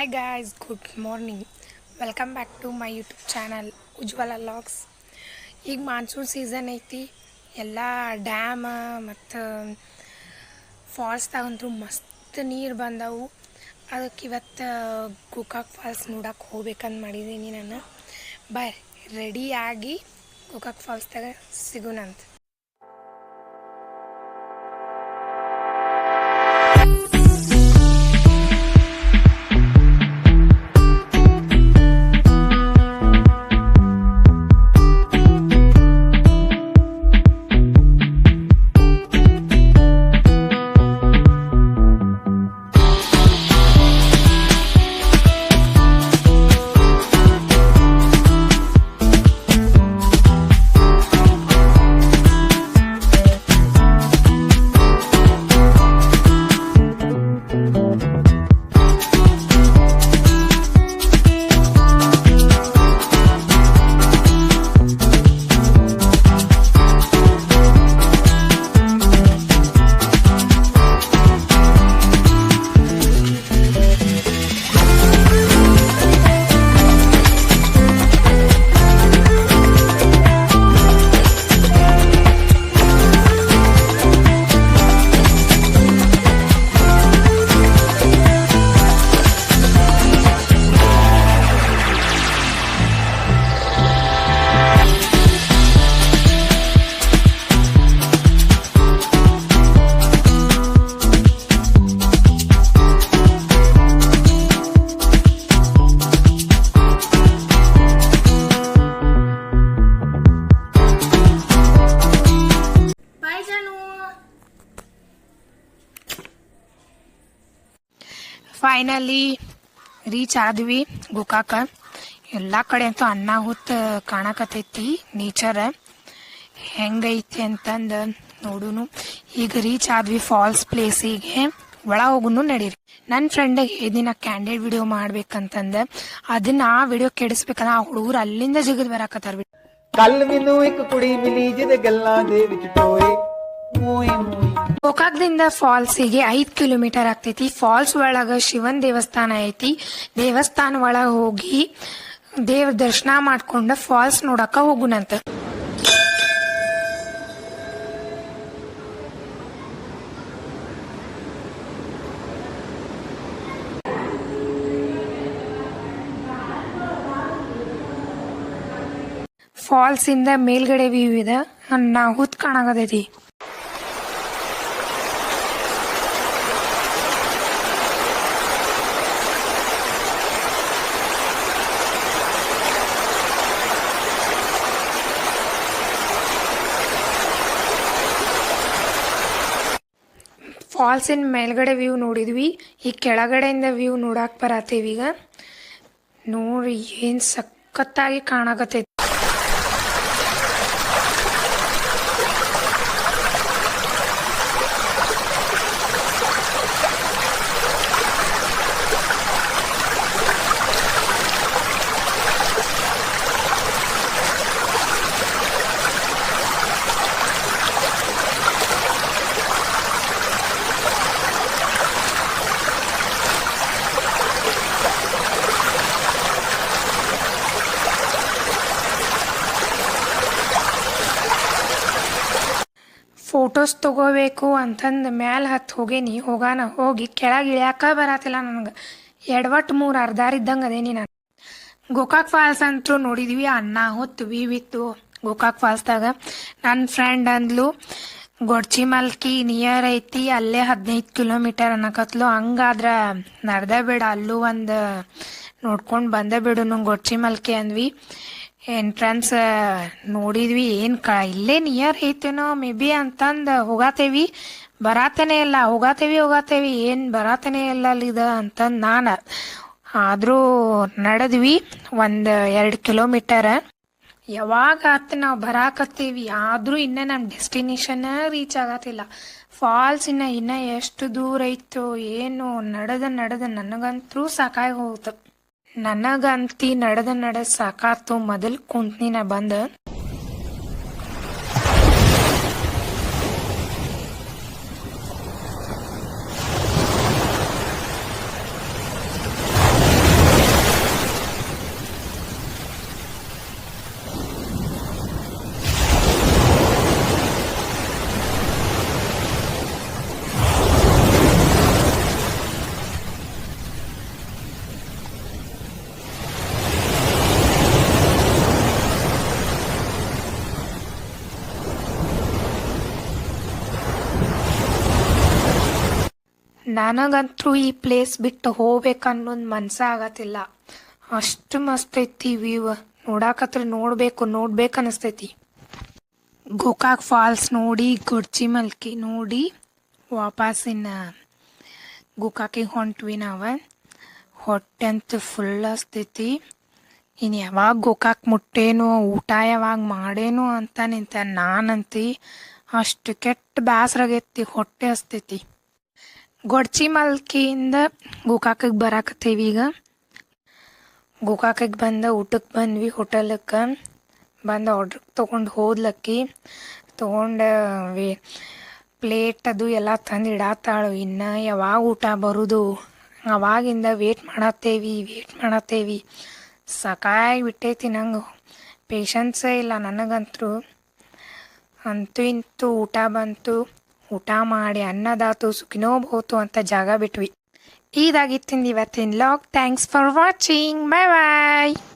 Hi guys, good morning. Welcome back to my YouTube channel Ujwala logs. ಈಗ monsoon season ಐತಿ. ಎಲ್ಲ dam ಮತ್ತು ಫಾಲ್ಸ್ದಾಗಂತೂ ಮಸ್ತ್ ನೀರು ಬಂದವು. ಅದಕ್ಕೆ ಇವತ್ತು ಗೋಕಾಕ್ ಫಾಲ್ಸ್ ನೋಡಕ್ಕೆ ಹೋಗ್ಬೇಕಂತ ಮಾಡಿದ್ದೀನಿ ನಾನು. ಬಾಯ್ ರೆಡಿಯಾಗಿ ಗೋಕಾಕ್ ಫಾಲ್ಸ್ದಾಗ ಸಿಗೋಣಂತ. ಫೈನಲಿ ರೀಚ್ ಆದ್ವಿ ಗೋಕಾಕ. ಎಲ್ಲ ಕಡೆ ಅಂತೂ ಅನ್ನಾಹುತ್ ಕಾಣಕತ್ತೈತಿ. ನೇಚರ್ ಹೆಂಗೈತಿ ಅಂತಂದು ನೋಡುನು. ಈಗ ರೀಚ್ ಆದ್ವಿ ಫಾಲ್ಸ್ ಪ್ಲೇಸಿಗೆ. ಒಳ ಹೋಗುನು ನಡೀರಿ. ನನ್ನ ಫ್ರೆಂಡಿಗೆ ಹೇಳಿದಿನ ಕ್ಯಾಂಡಿಡ್ ವಿಡಿಯೋ ಮಾಡ್ಬೇಕಂತಂದ, ಅದನ್ನ ಆ ವಿಡಿಯೋ ಕೆಡಿಸ್ಬೇಕಂದ್ರ ಆ ಹುಡುಗರು ಅಲ್ಲಿಂದ ಜಿಗದ್ ಬರಾಕತ್ತಾರ. ಗೋಕಾಕ್ದಿಂದ ಫಾಲ್ಸಿಗೆ 5 ಕಿಲೋಮೀಟರ್ ಆಗ್ತೈತಿ. ಫಾಲ್ಸ್ ಒಳಗ ಶಿವನ್ ದೇವಸ್ಥಾನ ಐತಿ. ದೇವಸ್ಥಾನ ಒಳಗ ಹೋಗಿ ದೇವ್ರ ದರ್ಶನ ಮಾಡ್ಕೊಂಡ ಫಾಲ್ಸ್ ನೋಡಕ ಹೋಗುನಂತ. ಫಾಲ್ಸ್ ಇಂದ ಮೇಲ್ಗಡೆ ವ್ಯೂ ಇದೆ. ಅನ್ನಾಹುತ್ ಕಾಣಾಕತೈತಿ. ಫಾಲ್ಸ್ ಇನ್ ಮೇಲ್ಗಡೆ ವ್ಯೂ ನೋಡಿದ್ವಿ. ಈ ಕೆಳಗಡೆಯಿಂದ ವ್ಯೂ ನೋಡಕ್ ಬರತ್ತೇವಿ. ಈಗ ನೋಡ್ರಿ ಏನ್ ಸಖತ್ತಾಗಿ ಕಾಣಕತ್ತೈತಿ. ಫೋಟೋಸ್ ತಗೋಬೇಕು ಅಂತಂದು ಮ್ಯಾಲೆ ಹತ್ತು ಹೋಗೇನಿ. ಹೋಗಿ ಕೆಳಗೆ ಇಳಿಯಾಕ ಬರತ್ತಿಲ್ಲ ನನಗೆ. ಎಡವಟ್ಟು 3 ಅರ್ಧಾರ್ ಇದ್ದಂಗೆ ಅದೇನಿ ನಾನು. ಗೋಕಾಕ್ ಫಾಲ್ಸ್ ಅಂತೂ ನೋಡಿದ್ವಿ. ಅನ್ನಾಹುತ್ ವ್ಯೂ ಇತ್ತು ಗೋಕಾಕ್ ಫಾಲ್ಸ್ದಾಗ. ನನ್ನ ಫ್ರೆಂಡ್ ಅಂದ್ಲು ಗೊಡ್ಚಿಮಲ್ಕಿ ನಿಯರ್ ಐತಿ, ಅಲ್ಲೇ 15 ಕಿಲೋಮೀಟರ್ ಅನ್ನಕತ್ಲು. ಹಂಗಾದ್ರ ನಡ್ದ ಬೇಡ, ಅಲ್ಲೂ ಒಂದು ನೋಡ್ಕೊಂಡು ಬಂದ ಬಿಡು ನಂಗೆ ಗೊಡ್ಚಿಮಲ್ಕಿ ಅಂದ್ವಿ. ಎಂಟ್ರನ್ಸ್ ನೋಡಿದ್ವಿ. ಇಲ್ಲೇ ನಿಯರ್ ಐತೇನೋ ಮೇ ಬಿ ಅಂತಂದು ಹೋಗಾತೇವಿ. ಬರಾತನೇ ಇಲ್ಲ. ಹೋಗಾತೇವಿ ಏನ್ ಬರಾತನೇ ಇಲ್ಲ ಅಲ್ಲಿದ ಅಂತಂದು ನಾನು. ಆದ್ರೂ ನಡೆದ್ವಿ 1-2 ಕಿಲೋಮೀಟರ್. ಯಾವಾಗ ನಾವು ಬರಾಕತ್ತೀವಿ, ಆದ್ರೂ ಇನ್ನ ನಮ್ಮ ಡೆಸ್ಟಿನೇಷನ್ ರೀಚ್ ಆಗತ್ತಿಲ್ಲ. ಫಾಲ್ಸ್ ಇನ್ನ ಎಷ್ಟು ದೂರ ಐತೋ ಏನು. ನಡೆದ ನನಗಂತೂ ಸಾಕಾಗಿ ಹೋಗ್ತು. ನನಗಂತಿ ನಡೆದ ಸಾಕಾತು. ಮೊದಲು ಕುಂತ್ನಿ ನಾ ಬಂದ. ನನಗಂತೂ ಈ ಪ್ಲೇಸ್ ಬಿಟ್ಟು ಹೋಗ್ಬೇಕನ್ನೋದು ಮನ್ಸ ಆಗತ್ತಿಲ್ಲ. ಅಷ್ಟು ಮಸ್ತ್ ಐತಿ ವ್ಯೂವ್. ನೋಡಾಕತ್ರ ನೋಡ್ಬೇಕು ಅನಿಸ್ತೈತಿ. ಗೋಕಾಕ್ ಫಾಲ್ಸ್ ನೋಡಿ ಗುಡ್ಚಿ ಮಲ್ಕಿ ನೋಡಿ ವಾಪಸ್ ಗೋಕಾಕಿಗೆ ಹೊಂಟ್ವಿ ನಾವು. ಹೊಟ್ಟೆ ಅಂತೂ ಫುಲ್ ಹಸ್ತೈತಿ. ಇನ್ನು ಯಾವಾಗ ಗೋಕಾಕ್ ಮುಟ್ಟೇನೋ ಊಟ ಯಾವಾಗ ಮಾಡೇನೋ ಅಂತ ನಿಂತ ನಾನಂತಿ. ಅಷ್ಟು ಕೆಟ್ಟ ಬೇಸರಾಗೈತಿ, ಹೊಟ್ಟೆ ಹಸ್ತೈತಿ. ಗೊಡ್ಚಿ ಮಲ್ಕಿಯಿಂದ ಗೋಕಾಕಿಗೆ ಬರಾಕತ್ತೀವಿ ಈಗ. ಗೋಕಾಕಿಗೆ ಊಟಕ್ಕೆ ಬಂದ್ವಿ. ಹೋಟೆಲಕ್ಕೆ ಬಂದು ಆರ್ಡ್ರ್ ತೊಗೊಂಡು ಹೋದ್ಲಕ್ಕಿ. ತೊಗೊಂಡು ಪ್ಲೇಟ್ ಅದು ಎಲ್ಲ ತಂದು ಇಡತ್ತಾಳು. ಇನ್ನು ಯಾವಾಗ ಊಟ ಬರೋದು ಅವಾಗಿಂದ ವೇಟ್ ಮಾಡತ್ತೇವಿ. ಸಾಕಾಗಿ ಬಿಟ್ಟೈತಿ ನಂಗೆ. ಪೇಷನ್ಸೇ ಇಲ್ಲ ನನಗಂತೂ. ಅಂತೂ ಇಂತೂ ಊಟ ಬಂತು. ಊಟ ಮಾಡಿ ಅನ್ನದಾತು ಸುಖಿನೋ ಬಹುತು ಅಂತ ಜಾಗ ಬಿಟ್ವಿ. ಇದಾಗಿತ್ತಿಂದು ಇವತ್ತಿನ log. Thanks for watching. Bye bye.